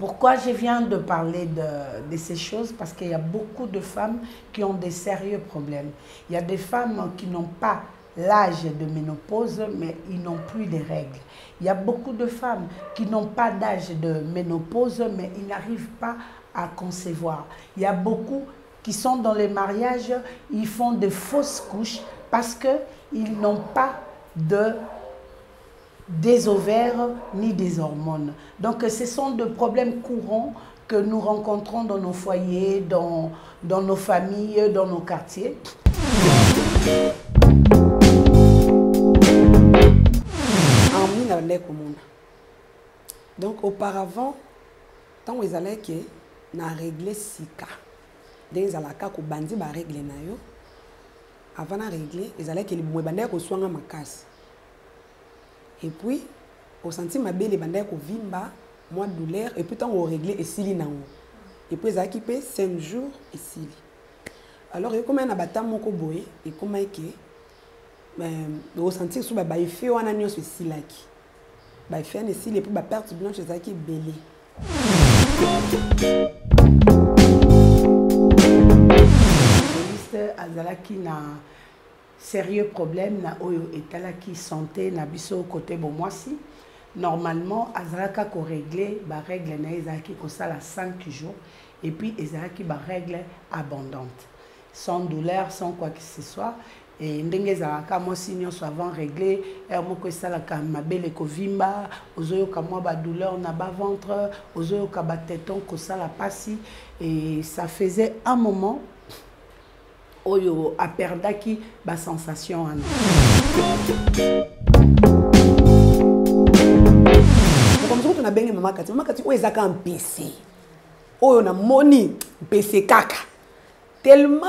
Pourquoi je viens de parler de ces choses? Parce qu'il y a beaucoup de femmes qui ont des sérieux problèmes. Il y a des femmes qui n'ont pas l'âge de ménopause, mais ils n'ont plus les règles. Il y a beaucoup de femmes qui n'ont pas d'âge de ménopause, mais ils n'arrivent pas à concevoir. Il y a beaucoup qui sont dans les mariages, ils font de fausses couches parce qu'ils n'ont pas des ovaires ni des hormones. Donc ce sont des problèmes courants que nous rencontrons dans nos foyers, dans nos familles, dans nos quartiers. Donc auparavant, tant ils allaient que na régler sika, des alaka ko bandi ba régler na yo. Avant na régler, ils allaient que les bandé ko soanga makas. Et puis au senti ma belle bandé ko vimba, mois de douleur et puis tant on régler et sili na yo. Et puis ils allaient quitter 5 jours et sili. Alors comment na bata moko boye et comment au senti sous ba effet wana nyonso silaki. Ba fait ne sili et puis ba perte blanche ezaki belé. Azalaki na sérieux problème na oyo etalaki santé na biso côté bomwasi. Normalement azalaka ko régler ba règle na ezalaki ko sala 5 jours et puis ezalaki ba règle abondante sans douleur, sans quoi que ce soit. Et ndenge ezalaka mwasi nyonso avant régler moko esalaka mabele kovimba ozoyoka mwa ba douleur na ba ventre ozoyoka ba téton ko sala pasi et ça faisait un moment oyo aperdaki ba sensation ana. Comme ça on a bengi mama kati o ezaka en PC. Oyo na moni PC kaka. Tellement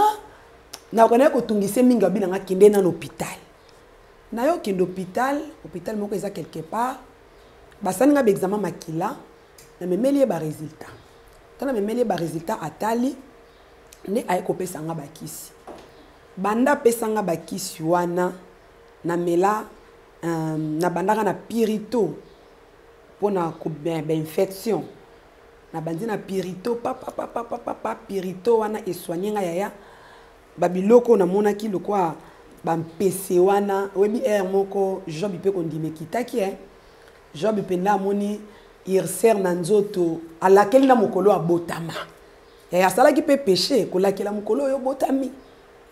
na connaît ko tungise minga bina nga kende na l'hôpital. Na yo kende hôpital moko eza quelque part. Basani nga examen makila na memeli ba résultat. Tana memeli ba résultat atali ne ay ko pesa nga bakisi. Banda pesa nga bakisi wana na mela na bandaka na pirito pona ko infection. Na bandi na pirito papa pirito wana eswanye nga yaya babiloko na monaki lokwa bampese wana webi moko job ipe kondime kitaki job ipenda moni irser na nzoto alakeli na mokolo abotama asalaki pe péché kolakela mokolo yo botami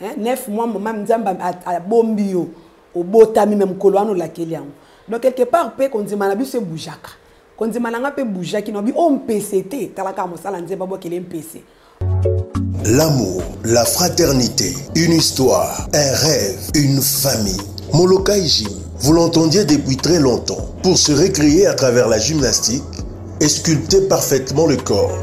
9 mois mama nzamba abombi yo obotami même mokolo wana lakeli yango donc quelque part pe kondima na biso boujaka kondima na nga pe boujaki no bi o mpese te talaka mosala nzeba bokele mpese. L'amour, la fraternité, une histoire, un rêve, une famille. Molokai Gym, vous l'entendiez depuis très longtemps, pour se récréer à travers la gymnastique et sculpter parfaitement le corps.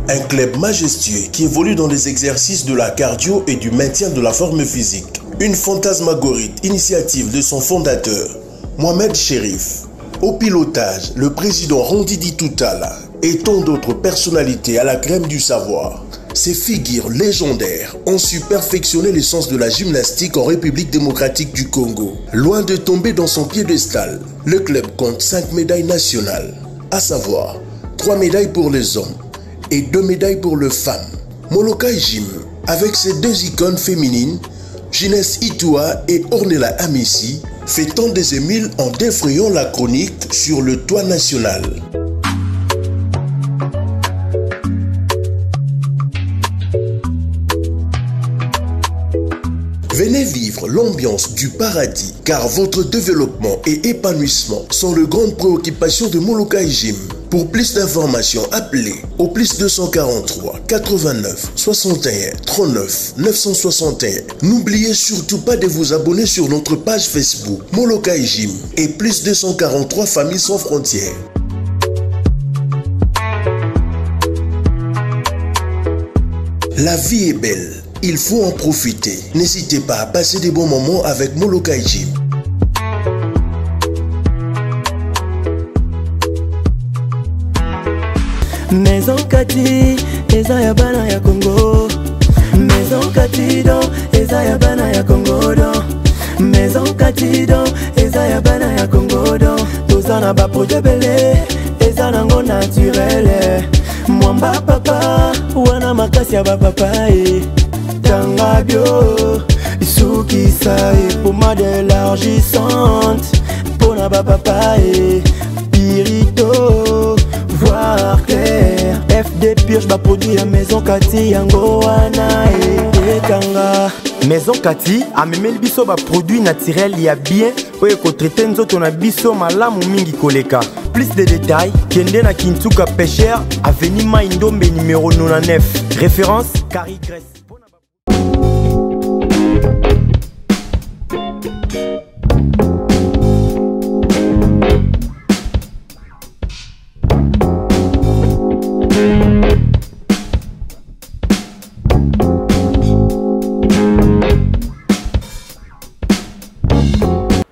Un club majestueux qui évolue dans les exercices de la cardio et du maintien de la forme physique. Une fantasmagorique initiative de son fondateur, Mohamed Chérif. Au pilotage, le président Rondidi Toutala et tant d'autres personnalités à la crème du savoir. Ces figures légendaires ont su perfectionner l'essence de la gymnastique en République démocratique du Congo. Loin de tomber dans son piédestal, le club compte 5 médailles nationales, à savoir 3 médailles pour les hommes et 2 médailles pour les femmes. Molokai Gym, avec ses 2 icônes féminines, Ginès Itoua et Ornella Amissi, fait tant des émules en défrayant la chronique sur le toit national. Venez vivre l'ambiance du paradis, car votre développement et épanouissement sont les grandes préoccupations de Molokai Gym. Pour plus d'informations, appelez au +243 89 61 39 961. N'oubliez surtout pas de vous abonner sur notre page Facebook Molokai Gym et +243 Familles sans frontières. La vie est belle. Il faut en profiter. N'hésitez pas à passer des bons moments avec Molokai Gym. Maison Kati, eza ya bana ya Congo. Maison Kati don, eza ya bana ya Congo don. Maison Kati don, eza ya bana ya Congo don. Tozana na ba produit belé eza nango naturel mwamba papa wana makasi ya ba papa tanga bio sukisa pomade élargissante pona ba papa pirito voir clair FD Purge ba produit ya Maison Kati yango wana etanga Maison Kati amemeli biso ba produit naturel ya bien oyo kotraite nzoto na biso malamu mingi koleka. Plus de détails kende na Kintuka Pêcheur avenue Maindombe numéro 99 référence Carrie Grèce.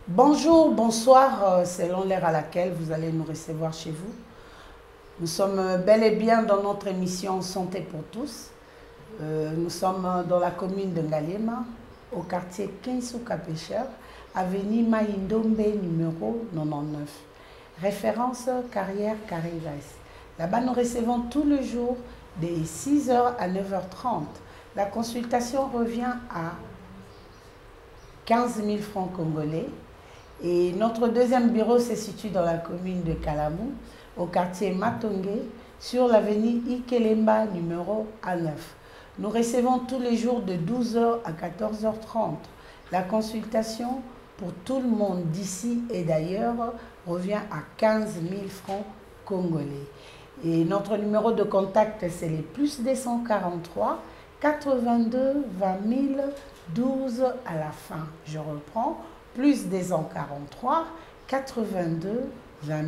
Bonjour, bonsoir, selon l'heure à laquelle vous allez nous recevoir chez vous. Nous sommes bel et bien dans notre émission Santé pour tous. Nous sommes dans la commune de Ngaliema, au quartier Kinsuka Pêcheur, avenue Maindombe numéro 99. Référence carrière Carré-Grèce. Là-bas, nous recevons tous les jours de 6h à 9h30. La consultation revient à 15 000 francs congolais. Et notre deuxième bureau se situe dans la commune de Kalamou, au quartier Matongé, sur l'avenue Ikelemba numéro A9. Nous recevons tous les jours de 12h à 14h30. La consultation pour tout le monde d'ici et d'ailleurs revient à 15 000 francs congolais. Et notre numéro de contact, c'est les plus 243 82 20 012 à la fin. Je reprends. Plus 243 82 20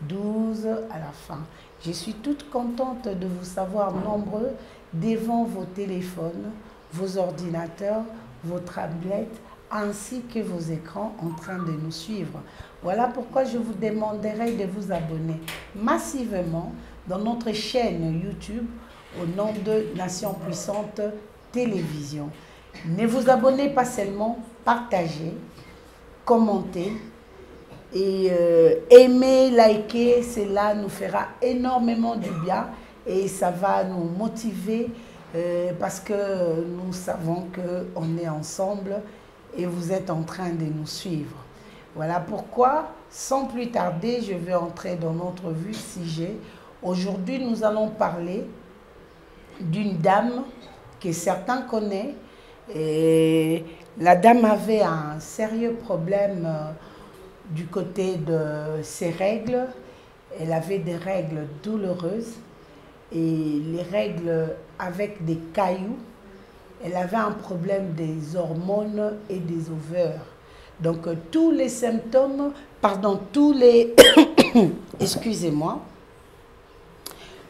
012 à la fin. Je suis toute contente de vous savoir nombreux devant vos téléphones, vos ordinateurs, vos tablettes, ainsi que vos écrans en train de nous suivre. Voilà pourquoi je vous demanderai de vous abonner massivement dans notre chaîne YouTube au nom de Nation Puissante Télévision. Ne vous abonnez pas seulement, partagez, commentez et aimez, likez, cela nous fera énormément du bien et ça va nous motiver parce que nous savons qu'on est ensemble et vous êtes en train de nous suivre. Voilà pourquoi, sans plus tarder, je vais entrer dans notre vue sujet. Aujourd'hui, nous allons parler d'une dame que certains connaissent. Et la dame avait un sérieux problème du côté de ses règles. Elle avait des règles douloureuses et les règles avec des cailloux. Elle avait un problème des hormones et des ovaires. Donc tous les symptômes, pardon, tous les, excusez-moi,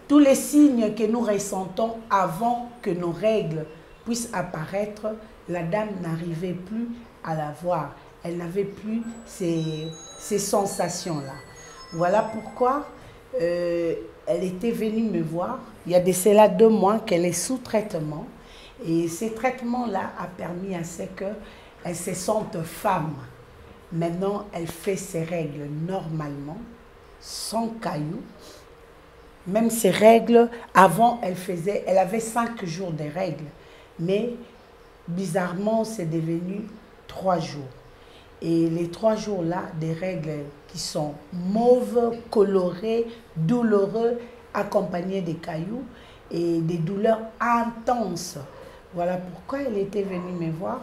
tous les signes que nous ressentons avant que nos règles puissent apparaître, la dame n'arrivait plus à la voir. Elle n'avait plus ces sensations-là. Voilà pourquoi elle était venue me voir. Il y a de cela 2 mois qu'elle est sous traitement. Et ces traitements-là a permis à ce qu'elle se sente femme. Maintenant, elle fait ses règles normalement, sans cailloux. Même ses règles, avant, elle avait 5 jours de règles. Mais bizarrement, c'est devenu 3 jours. Et les 3 jours-là, des règles qui sont mauves, colorées, douloureux, accompagnées des cailloux et des douleurs intenses. Voilà pourquoi elle était venue me voir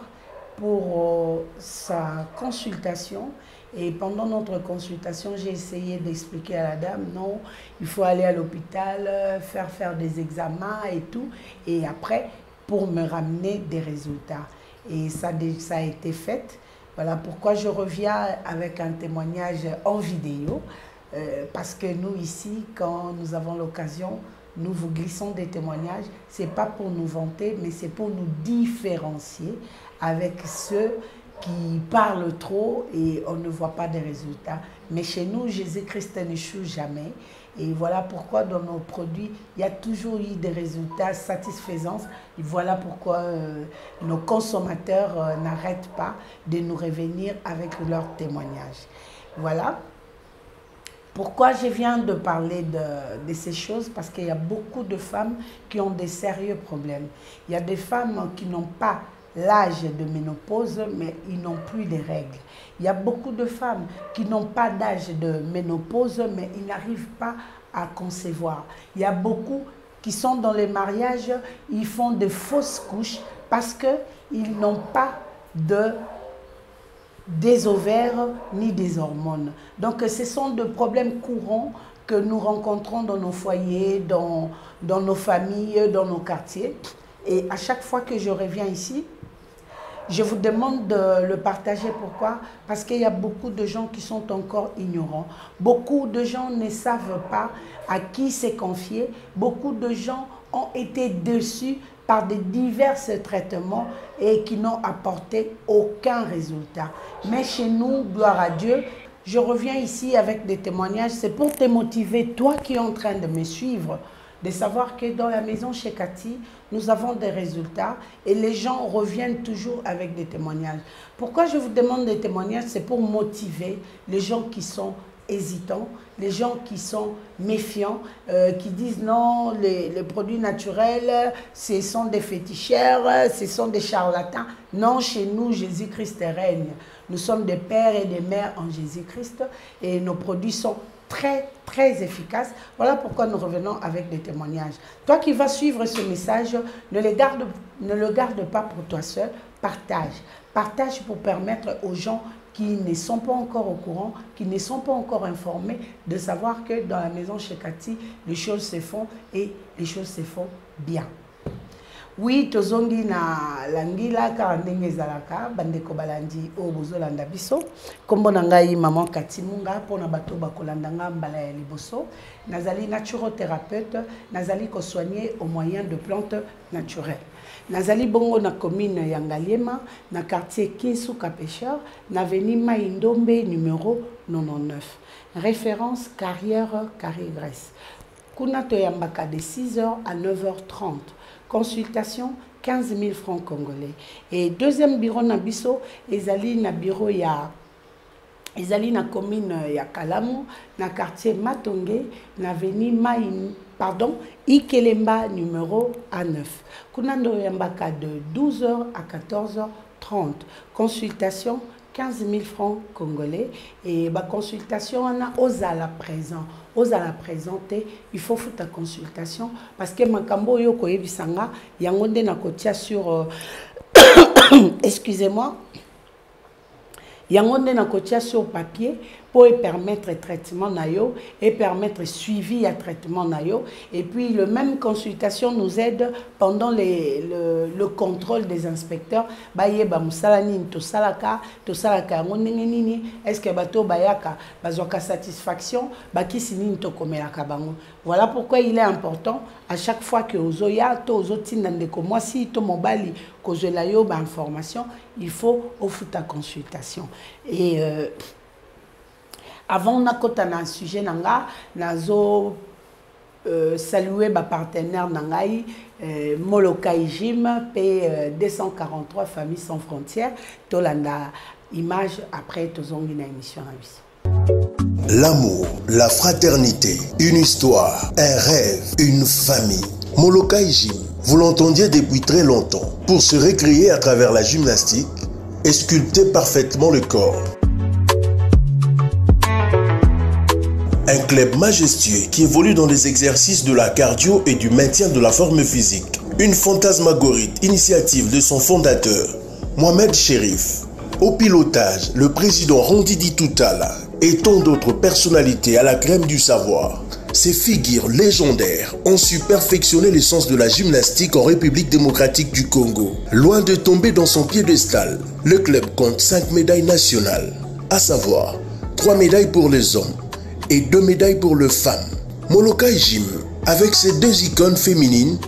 pour sa consultation. Et pendant notre consultation, j'ai essayé d'expliquer à la dame, non, il faut aller à l'hôpital, faire des examens et tout. Et après, pour me ramener des résultats. Et ça a été fait. Voilà pourquoi je reviens avec un témoignage en vidéo. Parce que nous ici, quand nous avons l'occasion, nous vous glissons des témoignages. Ce n'est pas pour nous vanter, mais c'est pour nous différencier avec ceux qui parlent trop et on ne voit pas de résultats. Mais chez nous, Jésus-Christ n'échoue jamais. Et voilà pourquoi dans nos produits, il y a toujours eu des résultats satisfaisants. Et voilà pourquoi nos consommateurs n'arrêtent pas de nous revenir avec leurs témoignages. Voilà. Pourquoi je viens de parler de ces choses? Parce qu'il y a beaucoup de femmes qui ont des sérieux problèmes. Il y a des femmes qui n'ont pas l'âge de ménopause, mais ils n'ont plus de règles. Il y a beaucoup de femmes qui n'ont pas d'âge de ménopause, mais ils n'arrivent pas à concevoir. Il y a beaucoup qui sont dans les mariages, ils font de fausses couches parce qu'ils n'ont pas des ovaires ni des hormones. Donc ce sont des problèmes courants que nous rencontrons dans nos foyers, dans nos familles, dans nos quartiers. Et à chaque fois que je reviens ici, je vous demande de le partager. Pourquoi? Parce qu'il y a beaucoup de gens qui sont encore ignorants. Beaucoup de gens ne savent pas à qui se confier. Beaucoup de gens ont été déçus par de divers traitements et qui n'ont apporté aucun résultat. Mais chez nous, gloire à Dieu, je reviens ici avec des témoignages. C'est pour te motiver, toi qui es en train de me suivre, de savoir que dans la maison chez Cathy, nous avons des résultats et les gens reviennent toujours avec des témoignages. Pourquoi je vous demande des témoignages? C'est pour motiver les gens qui sont hésitants, les gens qui sont méfiants, qui disent non, les produits naturels, ce sont des féticheurs, ce sont des charlatans. Non, chez nous, Jésus-Christ règne. Nous sommes des pères et des mères en Jésus-Christ et nos produits sont très, très efficaces. Voilà pourquoi nous revenons avec des témoignages. Toi qui vas suivre ce message, ne le garde pas pour toi seul, partage. Partage pour permettre aux gens qui ne sont pas encore au courant, qui ne sont pas encore informés, de savoir que dans la maison chez Cathy, les choses se font et les choses se font bien. Oui, tozongi na langila karandenge zalaka bandeko balandi o bozolanda biso kombo na ngai maman Cathy Munga pona bato bakolanda nga mbala ya liboso nazali naturothérapeute nazali ko soigner au moyen de plantes naturelles. Nazali bongo na commune ya Ngaliema na quartier Kinsuka Pêcheur na avenue Maïndombe numéro 99. Référence carrière Carré-Grèce. Kuna toyambaka de 6h à 9h30. Consultation 15 000 francs congolais. Et deuxième bureau na biso, ezali na bureau ya ezali na commune ya Kalamu, na quartier Matonge, na avenue Ikelemba numéro A9. Kunando yambaka de 12h à 14h30. Consultation 15 000 francs congolais. Et ma consultation, on a osala présent. Osala présenté, il faut faire ta consultation. Parce que ma kambo yo koyebisanga, yangonde na kotia sur... Excusez-moi. Yangonde na kotia sur papier pour permettre traitement nayo et permettre suivi à traitement nayo. Et puis le même consultation nous aide pendant le contrôle des inspecteurs. Baye ba musala nini to salaka yangonde nini est-ce que bato bayaka bazoka satisfaction bakisi nini to komelaka bango. Voilà pourquoi il est important à chaque fois que ozoya to ozotinda ndeko mwasi to mobali kozela yo ba information, il faut offrir ta consultation. Et avant na kota na sujet nanga nazo saluer ba partenaire nangai Molokai Gym P 243 familles sans frontières tolanda image après tozongi na émission na biso. L'amour, la fraternité, une histoire, un rêve, une famille. Molokai Gym, vous l'entendiez depuis très longtemps, pour se récréer à travers la gymnastique et sculpter parfaitement le corps. Un club majestueux qui évolue dans les exercices de la cardio et du maintien de la forme physique. Une fantasmagorique initiative de son fondateur, Mohamed Chérif. Au pilotage, le président Rondidi Toutala et tant d'autres personnalités à la crème du savoir. Ces figures légendaires ont su perfectionner l'essence de la gymnastique en République démocratique du Congo. Loin de tomber dans son piédestal, le club compte 5 médailles nationales, à savoir 3 médailles pour les hommes et 2 médailles pour les femmes. Molokai Gym, avec ses 2 icônes féminines,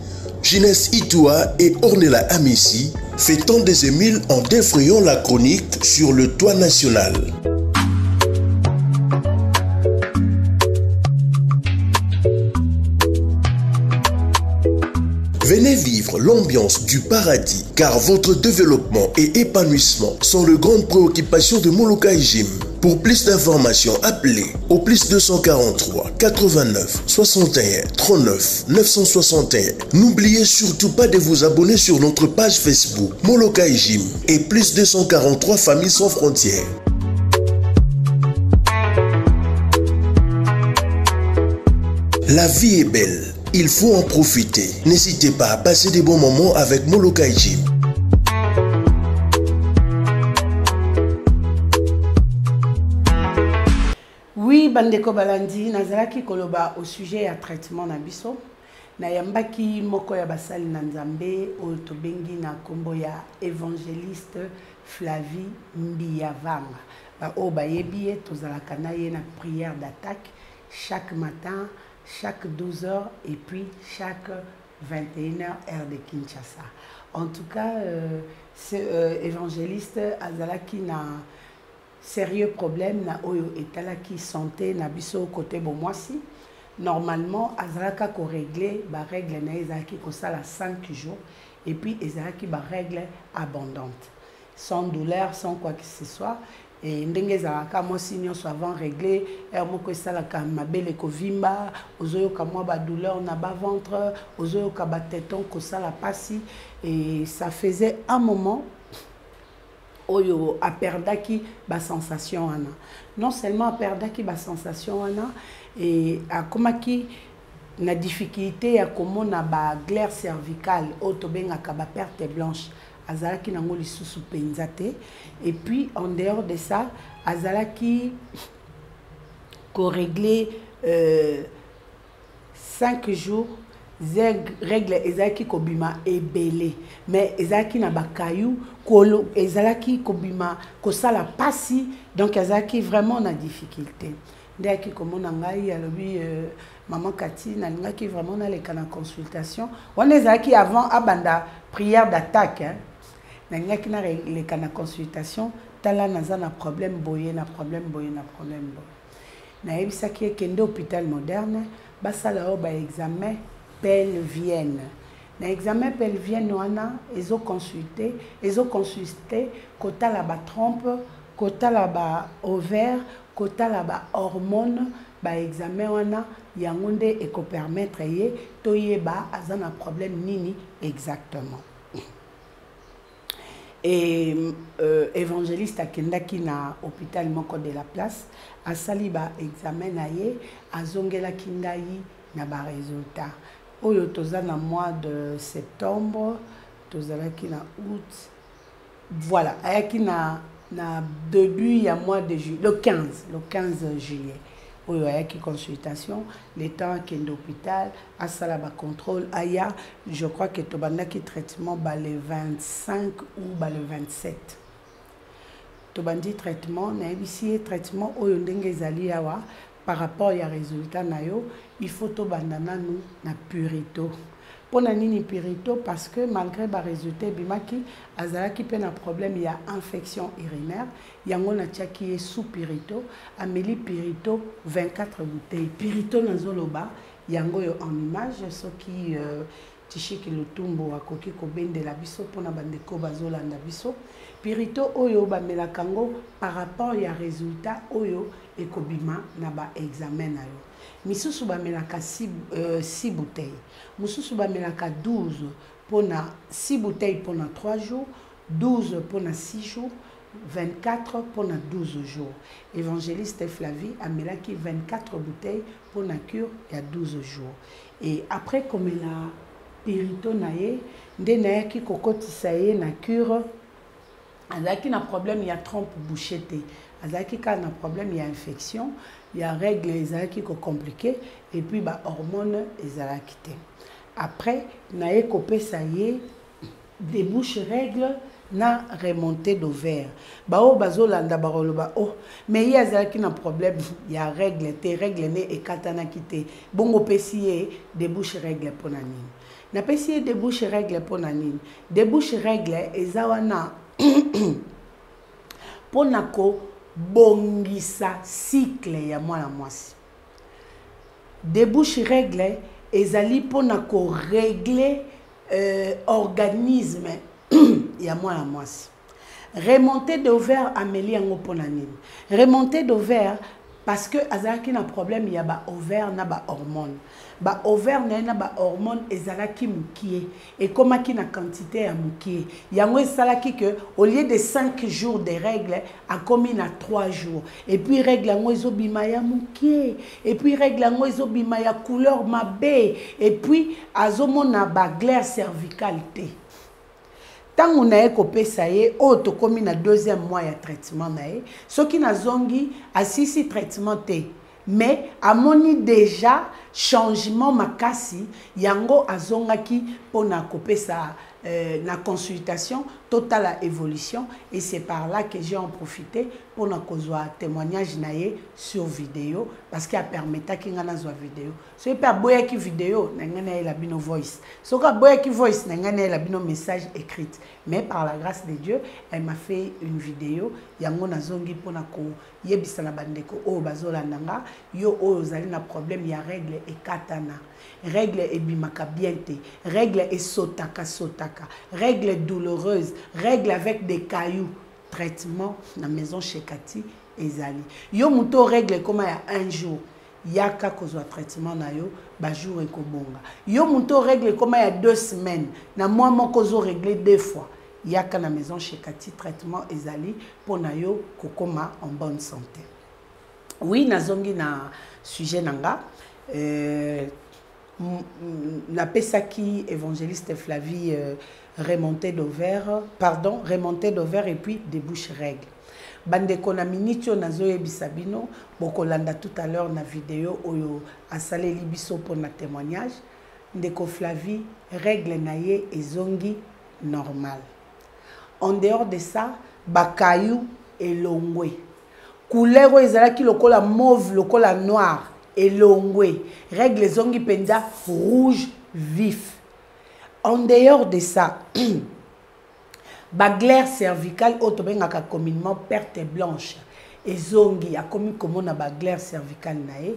Ginès Itoua et Ornella Amissi, fait tant des émules en défrayant la chronique sur le toit national. Venez vivre l'ambiance du paradis, car votre développement et épanouissement sont les grandes préoccupations de Molokai Gym. Pour plus d'informations, appelez au plus 243 89 61 39 961. N'oubliez surtout pas de vous abonner sur notre page Facebook Molokai Gym et plus 243 Familles sans frontières. La vie est belle, il faut en profiter. N'hésitez pas à passer des bons moments avec Molokai Gym. Oui, Bandeko Balandi, nazalaki koloba au sujet ya traitement na biso. Na yambaki moko ya basali na Nzambe o tobengi na kombo ya évangéliste Flavie Mbiyavanga. Ba o bayebi tozalaka na ye na prière d'attaque chaque matin, chaque 12h et puis chaque 21h heure de Kinshasa. En tout cas, évangéliste azalaki na sérieux problème na oyo etalaki santé na biso côté bomwasi. Normalement azalaka ko régler ba règle na ezalaki ko sala 5 jours et puis ezalaki ba règle abondante sans douleur, sans quoi que ce soit. Et ndenge ezalaka mwasi nyonso avant régler moko esalaka mabele kovimba, ozoyoka mwa ba douleur na ba ventre, ozoyoka ba téton ko sala pasi, et ça faisait un moment oyo aperdaki ba sensation wana. Non seulement aperdaki ba sensation wana, et akomaki na difficulté ya komona ba glaire cervicale o tobengaka ba perte blanche, azalaki nango lisusu penza te. Et puis en dehors de ça azalaki ko régler 5 jours règle ezalaki kobima ebele, mais ezalaki na bakayou kolo ezalaki kobima kosala pasi, donc ezalaki vraiment na difficulté. Ndeki komona ngai alobi maman Kati nalingaki vraiment na leka na consultation wana ezalaki avant abanda prière d'attaque, hein. Nalingaki na leka na consultation tala naza na problème boye na problème boye na problème boye. Na yebisaki ekende hôpital moderne basala o ba examen pelvienne. Na examen pelvienne wana ezo consulter kotala ba trompe, kotala ba ovaire, kotala ba hormone, ba examen wana yango nde eko permettre ye toyeba aza na problème nini exactement. Et évangéliste akendaki na hôpital moko de la place asali ba examen na ye azongelaki ngai na ba résultat oyo toza na mois de septembre, tozalaki na août, voilà, ayaki na début ya mois de juillet, le 15 juillet oyo ayaki consultation, le temps akende hôpital asala ba contrôle aya, je crois que tobandaki traitement ba le 25 ou ba le 27 tobandi traitement na ebisi traitement oyo ndenge ezali awa par rapport ya résultat na yo, il faut tobanda nanu na purito. Pona nini purito? Parce que malgré ba résultat bimaki azalaki pe na problème ya infection urinaire, yango na tiaki sous purito, ameli purito 24 bouteilles. Purito nazoloba yango yo en image soki tishiki lutumbo akoki kobende la biso pona bandeko bazolanda biso. Purito oyo bamelaka ngo par rapport ya résultat oyo ekobima na ba examen na yo. Misusu bamelaka 6 bouteilles. Misusu bamelaka 12 pona 6 bouteilles pona 3 jours, 12 pona 6 jours, 24 pona 12 jours. Évangéliste Flavie amelaki 24 bouteilles pona cure ya 12 jours. Et après comme la purito na ye nde nayaki kokotisa ye na cure, azalaki na problème ya trompe bouchée te, azalaki ka na problème ya infection, ya règle ezalaki ko compliqué, et puis ba hormone ezalaki te. Après naye kopesa ye débouche règle na remontée d'ovaire. Ba o bazolanda baroloba oh mais ye azalaki na problème ya règle te, règle ne ekatanaki te, bongo pesi ye débouche règle pona nini. Na pesi ye débouche règle pona nini. Débouche règle ezawana ponako bongisa cycle ya mwana mwasi. Débouche règle ezali ponako régler organisme ya mwana mwasi. remontée d'ovaire Amélie yango pona nini remontée d'ovaire parce que azalaki na problème il y a ba ovaire na ba hormone ba ovaire na ba hormone ezalaki mukie et komaki na quantité ya mukie yango esalaki que au lieu de 5 jours de règles a commis na 3 jours et puis règle yango ezobima ya mukie et puis règle yango ezobima ya couleur mabe et puis azomona ba glaire cervicale te. Tant on a kopesa ye auto komi na deuxième mois ya traitement na ye soki na zongi asisi traitement te mais amoni déjà changement makasi yango azongaki pona kopesa na consultation totale évolution et c'est par là que j'ai en profité pour na kozwa témoignage na ye sur vidéo parce qu'il a permis ki ngana zwa vidéo so pas boya ki vidéo na ngana la bino voice so ka boya ki voice na ngana la bino message écrite mais par la grâce de Dieu elle m'a fait une vidéo yango na zongi pona ko yebisa na bandeko o bazola nanga yo o zali na problème ya règle et katana règle et bimaka bien te règle et sotaka règle douloureuse règle avec des cailloux traitement na maison chez Cathy ezali yo muto règle comme ya un jour yaka kozwa traitement na yo ba jour ekobonga yo muto règle comme ya 2 semaines na moi moko zo régler 2 fois yaka na maison chez Cathy traitement ezali pour na yo kokoma en bonne santé. Oui nazongi na sujet nanga na pesaki évangéliste Flavie remontée d'ovaire et puis débouche règle bandeko na minitio nazoye bisabino bokolanda tout à l'heure na vidéo oyo asaleli biso pour na témoignage ndeko Flavie règle na ye ezongi normal en dehors de ça bakayou elongwe couleur ezalaki lokola mauve lokola noir elongwe règle zongi penza rouge vif. En dehors de ça ba glaire cervicale autobengaka communément perte blanche ezongi a komi komona ba glaire cervicale nae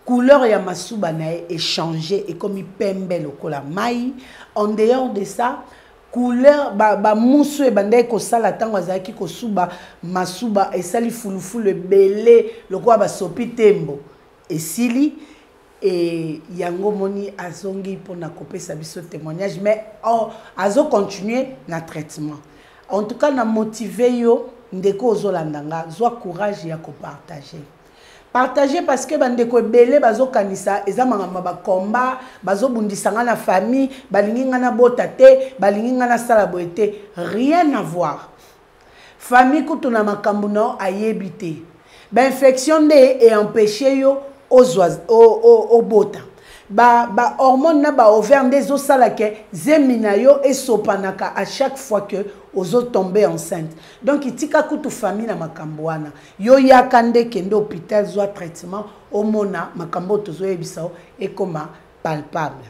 couleur ya masuba nae est changé et komi pembe lokola mai. En dehors de ça couleur ba musu e bande ko sala tango azaki ko suba masuba esali fulufulu belé lokola ba sopi tembo esili et yango moni azongi pour na kopesa biso témoignage mais azo continuer na traitement en tout cas na motiver yo ndeko ozolandanga zwa courage ya ko partager parce que bandeko ebele bazo kanisa ezamanga ba combat bazo bundisanga na famille balingi ngana bota te balingi ngana sala boete rien à voir famille kutuna makambo na ayebité ba infection de et empêcher yo au bota ba hormone na ba ovaire des osalake zemina yo et sopanaka à chaque fois que ozo tomber enceinte donc itika kutu famille na makambo wana yo yakande kende hôpital zo traitement omona makambo tozo yebisao et comment palpable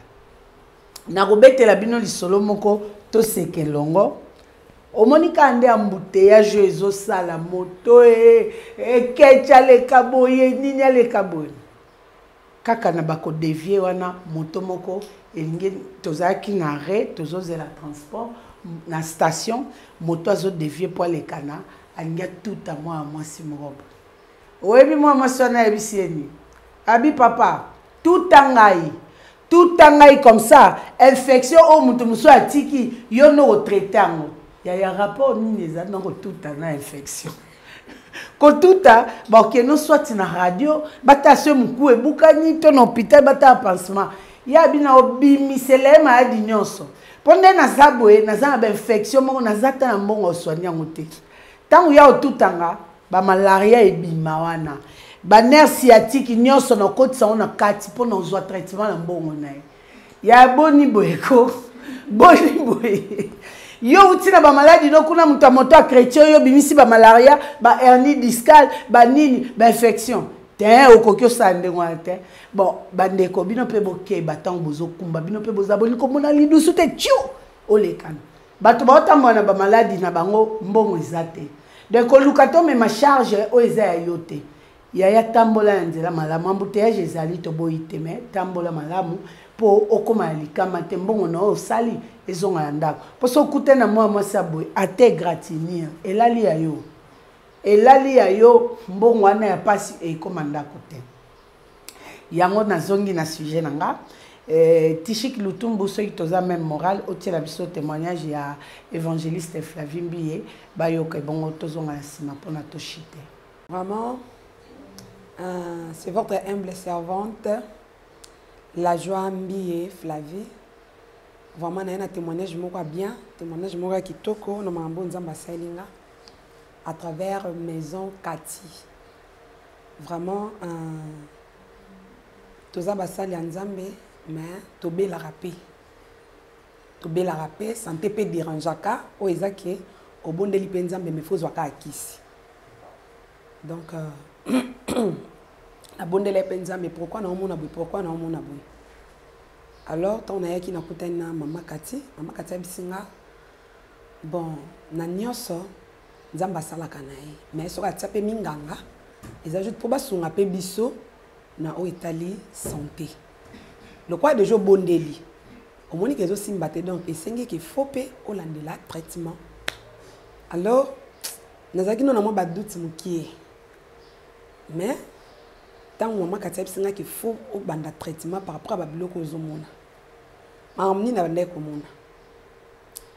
na robetela bino lisolo moko to sekelongo omonika ande embouteillage ezo sala moto e kecha le kaboye ninya le kaboye kaka na bako dévier wana moto moko elingi tozaki na arrêt tozozela transport na station moto azo dévier pour les cana alingi tout à moi simrobe oyebi moi sona ebisieni abi papa tout angai comme ça infection au mutu muso atiki yo no traiter ngo ya rapport ni les non tout en infection ko tuta ba ke no soit na radio bata se muku e bukani to no hôpital bata pansement ya bina obimisele ma adi nyonso ponde na zaboe na za ba infection mo na zata na mbongo soigner ngote tangu ya otutanga ba malaria e bima wana ba nerf sciatique nyonso na kotisa ona kati po na zo traitement na mbongo na ya boni boyeko boni boye yo utina ba maladie no kuna muta moto a chrétien yo bimisi ba malaria ba hernie discale ba nini ba infection te okokyo sande ngwate bon bandeko bino pe boke batang bozo kumba bino pe bozaboli ko mona lidusu te tio olekana bato ba otamona ba maladie na bango mbongo ezate donc lukato me ma charge o eza ya yote yaya tambola na nzela malamu embouteillage ezali toboyi te me tambola malamu mpo okóma ya likama te mbongo na oyo osali ezonga na ndako mpo so okute na mwa mwasi ya boye ate gratinir elali ya yo mbongo wana ya pasi ekóma ndako te yango nazongi na sujet na nga Tishik Lutumbu soki toza même moral otiela biso témoignage ya évangéliste Flavie Mbiye bayoka ebongo tozonga na nsima mpona toshite. Vraiment, c'est votre humble servante, la joie Mbiye Flavie. Vraiment, na témoignage moko bien, témoignage moko kitoko na mambo nzamba salinga à travers Maison Kati. Vraiment, toza basali nzambe mais tobé la rapé santé pe dérangeaka o ezaki obondeli pe nzambe me faut zwaka akisi donc la bondele pe nzambe pourquoi na omona boy alors ton ayaki na kutana mama Kati bisinga bon na nyoso nzamba salaka na ye mais soka tsape minganga ezajoute po basunga pe biso na o Italie santé. Le quoi de jo bondeli. Au moins que zo simbate donc esengi que faut pe olandela traitement. Alors nazaki non na mo ba doute mukie. Mais tant maman Kati bisinga que faut au banda traitement par rapport à ba biloko zo mona. Amni na bande ko mona.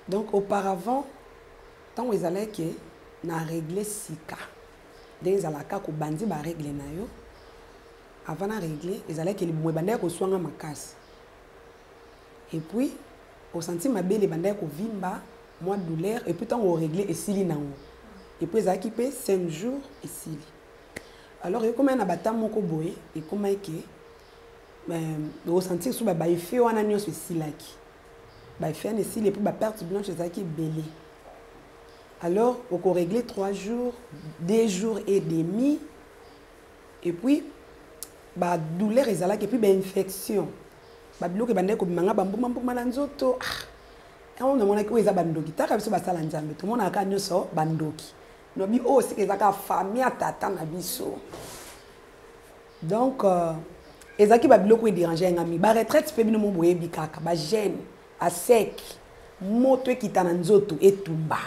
Donc auparavant tant ils allaient que na régler sika. Des alaka ko bandi ba régler na yo. Avant de régler, ils allaient que les bandits ko soanga makas. Et puis, au senti ma belle les bandits ko vimba, moi douleur et puis tant on régler et sili nango. Et puis ils allaient équiper 5 jours et sili. Alors comment on a battu mon koboé et comment que au senti sous ba effet on a nion sur silaki. Ba effet ne sili et puis ba perte blanche ils allaient belé. Alors on régler 3 jours, 2 jours et demi. Et puis ba douleur ezala ke puis ba infection ba biloko bande ko bimanga bambuma mbuma na nzoto on na mona ko eza bandoki taka biso basala nzambe to mona aka nyoso bandoki no bi o sike ezaka famille atata na biso donc ezaki ba biloko e déranger ngami ba retraite pe bino mo boye bikaka ba jeune a sec moto ekita na nzoto etumba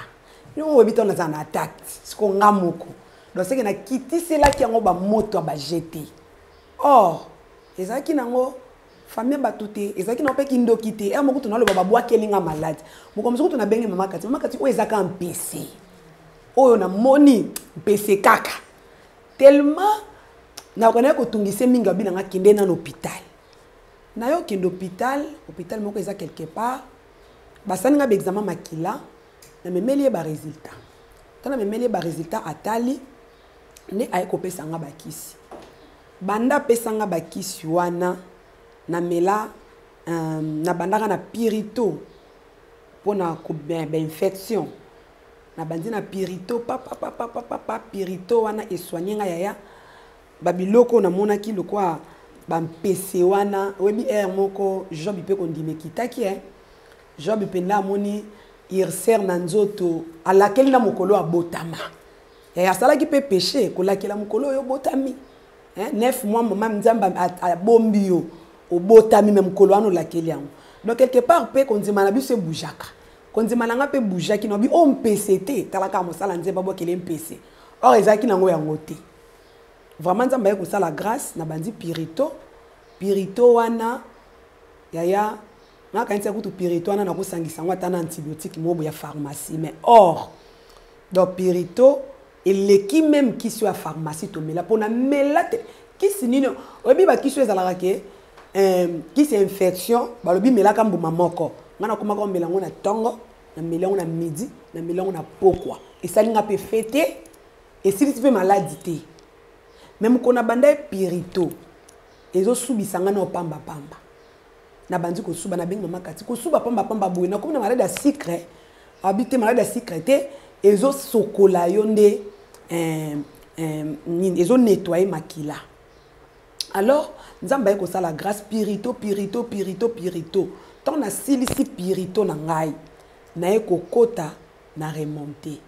no obito na zana attaque siko ngamoko donc c'est que na kiti c'est là qui ngo ba moto ba jeter. Or, ezaki nango famille batute, ezaki na pe kindokite, e moko tuna lo baba bwa kelinga malade. Moko mzuku tuna benge mama Kati o ezaka en PC. Oyo na moni PC kaka. Tellement na kona ko tungise minga bina nga kende na hôpital. Na yo kende hôpital moko eza quelque part. Basani nga examen makila na memeli ba résultat. Tana memeli ba résultat atali ne ay ko pesa nga bakisi. Banda pesanga bakisi wana na mela na bandaka na pirito pona ko infection na bandi na pirito papa pirito wana esoigner nga yaya babiloko na mona ki lokwa ba mpese wana webi moko job pe kondime kitaki job pe na moni irser na nzoto alakeli na mokolo abotama yaya sala ki pe péché ko lakela mokolo yo botami 9 mois maman nzamba a bombio au botami même kolwano la keliango donc quelque part pe konzima na biso boujaka konzima na nga pe boujaki no bi o MPCT talaka mosala nzeba bo kele MPC or ezaki nango yango te vraiment nzamba ko sala grâce na bandi pirito wana yaya na kanisa kutu pirito wana na ko sangisa ngwa na antibiotique mobo ya pharmacie mais or donc pirito et l'équipe même qui soit à pharmacie to mela pona melate qui sinino obi ba qui soit ezalaka ke qui c'est infection ba lobi melaka mbuma moko ngana koma ko melango na tongo na melango na midi na melango na pokwa et ça linga pe fêter et si tu fais maladie même kona banda pirito ezo subisanga na pamba na bandi ko suba na benga makati ko suba pamba boye na comme na maladie à sucre habité maladie à sucre ezo sokola yonde ezo nettoyer makila. Alors nzamba ko sala grâce pirito tant na silisi pirito na ngai na eko kota na remonter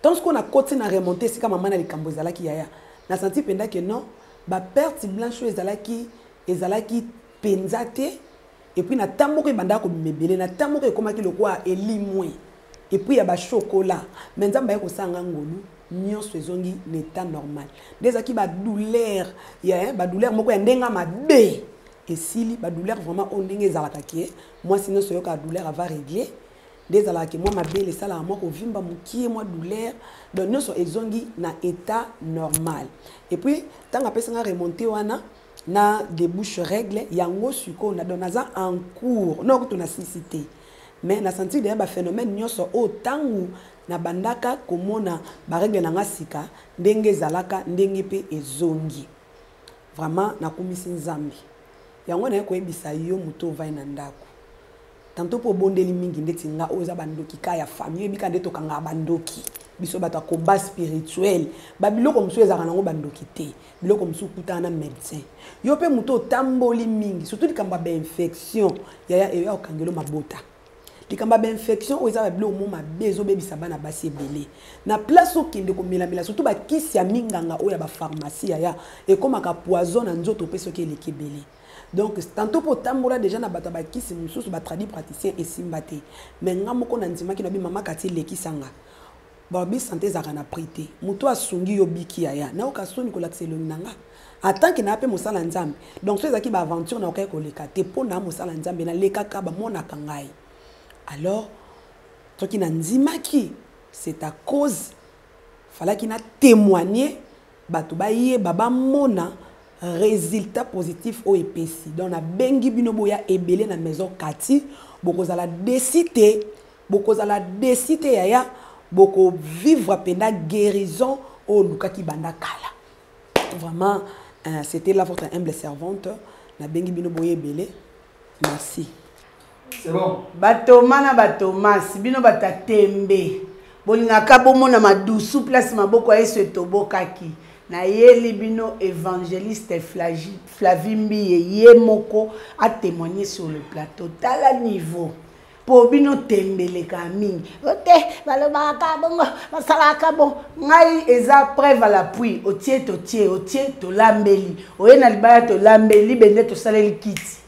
tant ce qu'on a côté na remonter c'est comme maman na likambo zala ki yaya na senti penda que non ba perte blanche ezalaki penzate et puis na tamoko ebanda ko mebele na tamoko ekomaki lokwa elimwe et puis ya ba chocolat mais nzamba ko sanga ngolu nyonso ezongi l'état normal déjà ki ba douleur ya ba douleur moko ya ndenga mabe et sili ba douleur vraiment on ndenge ezalaka ki moi sinon soyo ka douleur va régler déjà là que moi ma belle ça là moi ko vimba mukie moi douleur donc nyonso ezongi na état normal et puis tant après ça remonter wana na débouche règle yango suko na donaza en cours non que na cité mais na senti derrière ba phénomène nyonso autant na bandaka komona ba règle na ngasika ndenge zalaka ndenge pe ezongi vraiment na komisi nzambi yango na ko ebisa yo muto vai na ndako tanto po bondeli mingi ndeti nga oza bandoki ka ya famille bika ndeto kanga bandoki biso bato akoba spirituel ba biloko musu ezaka nango bandoki te biloko musu kutana médecin yo pe muto tamboli mingi surtout likamba ba infection ya okangelo mabota likamba ba infection oza ba biloko mo mabezo bebisa bana basi ebele na place okende ko mela surtout ba kisi ya minganga oya ba pharmacie ya ekomaka poison na nzoto pe soki elekebele. Donc tantôt pour tambola déjà na bato ba kisi mususu ba tradi praticien esimbate mais ngamoko na ndima ki na bi mama kati leki sanga ba bi santé zaka na prité muto asungi yo biki ya na okasoni ko lakselo nanga attend que na pe mosala nzambe donc so ezaki ba aventure na okay ko leka te pona mosala nzambe na leka ka ba mona kangai alors toki na ndima ki c'est à cause fallait qu'il na témoigner bato ba ye baba mona résultat positif au EPC. Donc na bengi bino boya ebele na maison kati boko za la décité yaya boko vivre penda guérison au lukaki banda kala. Vraiment c'était la votre humble servante na bengi bino boya ebele. Merci. C'est bon. Batoma na batomas bino batatembe. Bolingaka bomo na madusu place maboko ayeso tobokaki. Na yeli bino évangéliste Flavimbi ye moko a témoigné sur le plateau tala niveau pour bino tembele ka mingi ote balobaka bongo basalaka bon ngai eza preuve à l'appui otie to lambeli oyena libaya to lambeli bende to saleli kiti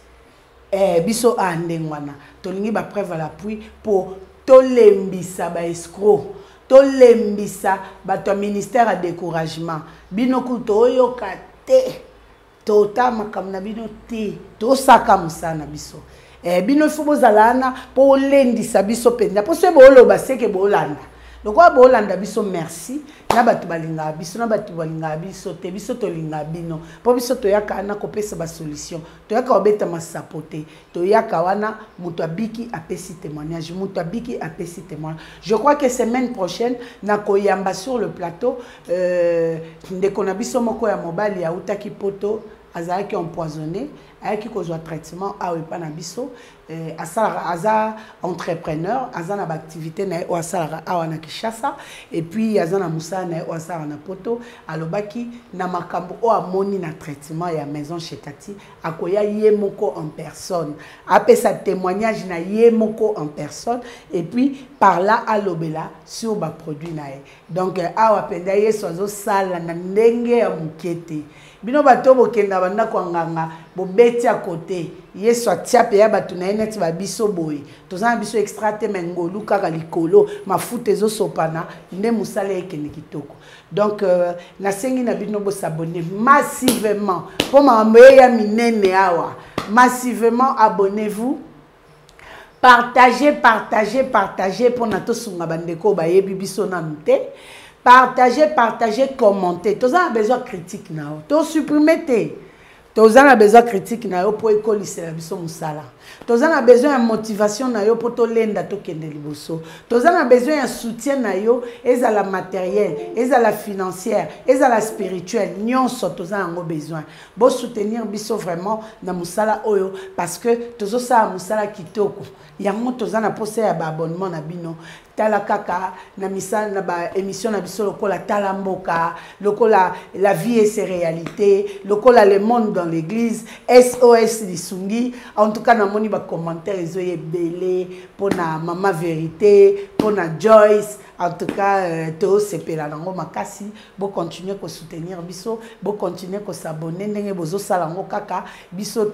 biso andengwana to lingi ba preuve à l'appui pour to lembisa ba escroc to lembisa bato ministère à découragement bino kuto oyo kate to tamakam na bino te to saka musana biso bino fubo zalana po lendisa biso penda po se boloba seke bolanda lokwa bolanda biso merci na bato balinga biso na bato balinga biso te biso to linga bino po biso to yaka na kopesa ba solution to yaka obeta masapote to yaka wana muto abiki apesi témoignage muto abiki apesi témoignage. Je crois que semaine prochaine na koyamba sur le plateau ndeko na biso moko ya mobali ya utaki poto azalaki empoisonné ayaki kozwa traitement awe pa na biso aza entrepreneur aza na activité na o asala awa na Kinshasa et puis aza na musala na o asala na poto alobaki na makambo o amoni na traitement ya maison chez Tati akoya ye moko en personne apesa témoignage na ye moko en personne et puis par là alobela sur ba produit na ye donc awa penda ye sozo sala na ndenge ya mukete bino bato bokenda banda kwanganga bobeti à côté yeso atia pe ya bato na net ba biso boye tozana biso extra te mengolu kaka likolo mafuta ezo sopana nde musala ekene kitoko donc na sengi na bino bo s'abonner massivement pour mambo ya minene awa massivement abonnez-vous partagez pour na to sunga bandeko ba yebi biso na nte. Partagez, commentez. Tous en besoin critique nao. Tous supprimer. Tous en besoin critique nao pour école c'est la biso musala. Tous en besoin de motivation nao pour to lenda to kende liboso. Tous en besoin de soutien nao et à la matérielle, et à la financière, et à la spirituelle. Nyonso tous en besoin. Bon soutenir biso vraiment na musala oyo parce que tous ça musala kitoko. Yango tous en a posé à abonnement na bino. tala kaka na misala na ba émission na biso lokola tala mboka lokola la vie et ses réalités lokola le monde dans l'église SOS Lisungi en tout cas na moni ba commentaire ezoye belé pona mama vérité pona Joyce en tout cas to sepela nango makasi bo continuer ko soutenir biso bo continuer ko s'abonner ndenge bozo sala ngo kaka biso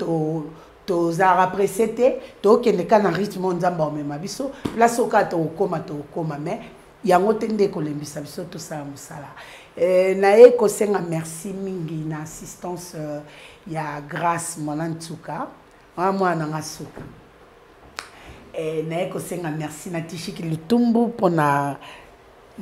tozara presete tokende kana rythme nzamba omema biso place oka tokoma mais yango tende kolembisa biso tosala mosala naye kosenga merci mingi na assistance ya Grâce mwana Ntsuka mwana nga suka naye kosenga merci na Tishiki Lutumbu pona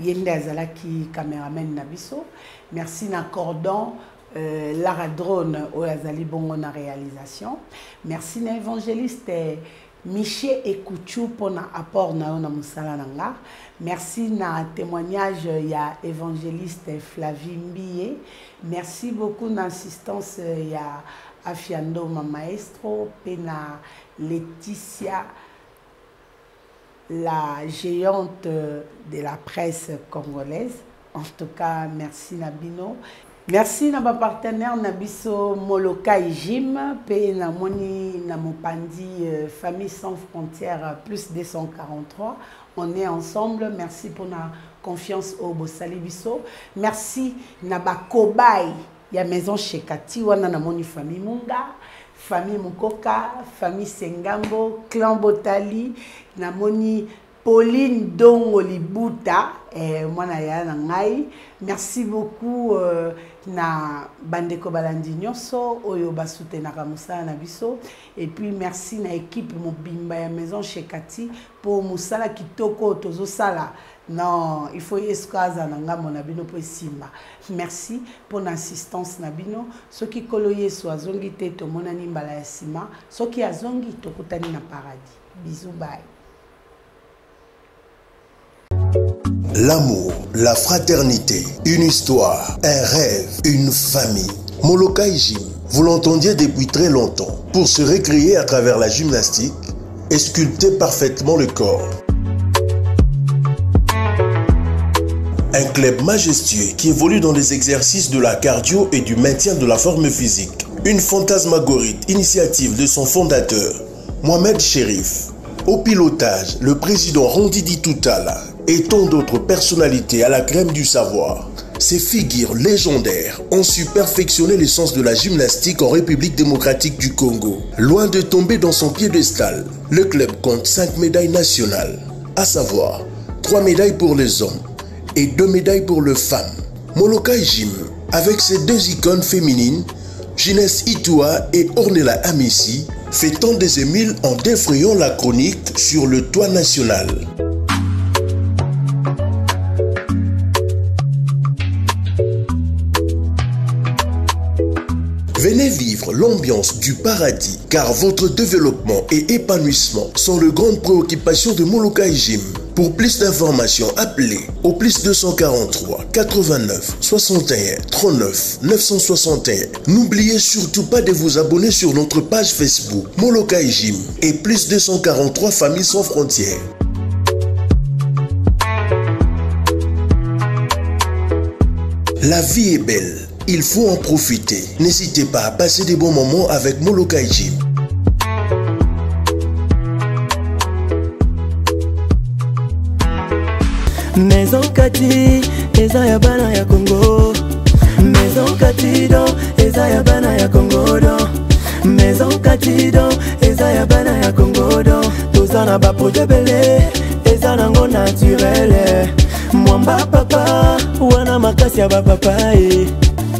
yende azalaki cameraman na biso merci na Cordon Lara Drone au Azali Bongo na réalisation. Merci na évangéliste Miché Ekouchou pour na apport na musala nanga. Merci na témoignage ya évangéliste Flavie Mbiye. Merci beaucoup na assistance ya Afiando ma maestro pena Laetitia la géante de la presse congolaise. En tout cas, merci Nabino. Merci na ba partenaire na biso Molokai Jim pe na moni na mopandi Famille Sans Frontières plus 243. On est ensemble. Merci pour la confiance au Bosali biso. Merci na ba Kobay ya maison Shekati wana na moni famille Munga, famille Mukoka, famille Sengambo, clan Botali na moni Pauline Dongo Libuta mwana ya na ngai. Merci beaucoup na bandeko balandi nyonso oyo basutenaka musala na biso et puis merci na équipe mobimba ya maison Shekati pour musala kitoko tozo sala. Non, il faut eskaza na ngambo na bino po simba. Merci pour l'assistance na bino. Soki koloye so azongi te to monani mbala ya sima, soki azongi tokutani na paradis. Bisous, bye. L'amour, la fraternité, une histoire, un rêve, une famille. Molokai Gym, vous l'entendiez depuis très longtemps, pour se récréer à travers la gymnastique et sculpter parfaitement le corps. Un club majestueux qui évolue dans les exercices de la cardio et du maintien de la forme physique. Une fantasmagorique initiative de son fondateur, Mohamed Chérif. Au pilotage, le président Rondidi Toutala et tant d'autres personnalités à la crème du savoir. Ces figures légendaires ont su perfectionner l'essence de la gymnastique en République démocratique du Congo. Loin de tomber dans son piédestal, le club compte 5 médailles nationales, à savoir 3 médailles pour les hommes et 2 médailles pour les femmes. Molokai Gym, avec ses 2 icônes féminines, Ginès Itoua et Ornella Amissi, fait tant des émules en défrayant la chronique sur le toit national. Venez vivre l'ambiance du paradis, car votre développement et épanouissement sont les grandes préoccupations de Molokai Gym. Pour plus d'informations, appelez au plus 243 89 61 39 961. N'oubliez surtout pas de vous abonner sur notre page Facebook Molokai Gym et plus 243 Familles Sans Frontières. La vie est belle. Il faut en profiter. N'hésitez pas à passer des bons moments avec Molokai Gym. Maison Kati, eza ya bana ya Congo. Maison Kati do, eza ya bana ya Congo do. Maison Kati do, eza ya bana ya Congo do. Tozana ba projet belé, eza nango naturel. Mwamba papa, wana makasi ya ba papa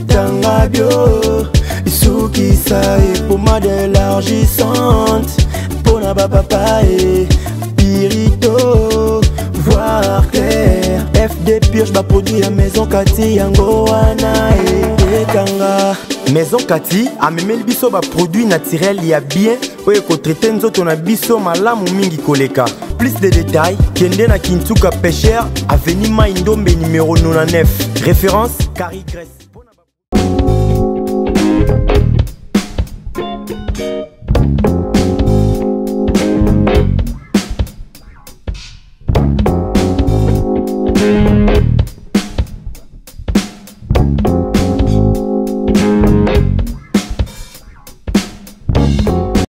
Tangabio, Soukisa et pommade élargissante. Pona ba papa Pirito, voir clair. FD Purge ba produit la Maison Kati yango wana Kanga. Maison Kati a même le biso ba produit naturel ya bien oye ko traiter nzoto na biso malamu mingi koleka. Plus de détails, kende na Kintuka Pêcheur, avenue Maindombe numéro 99. Référence Carrie Grèce. Bye.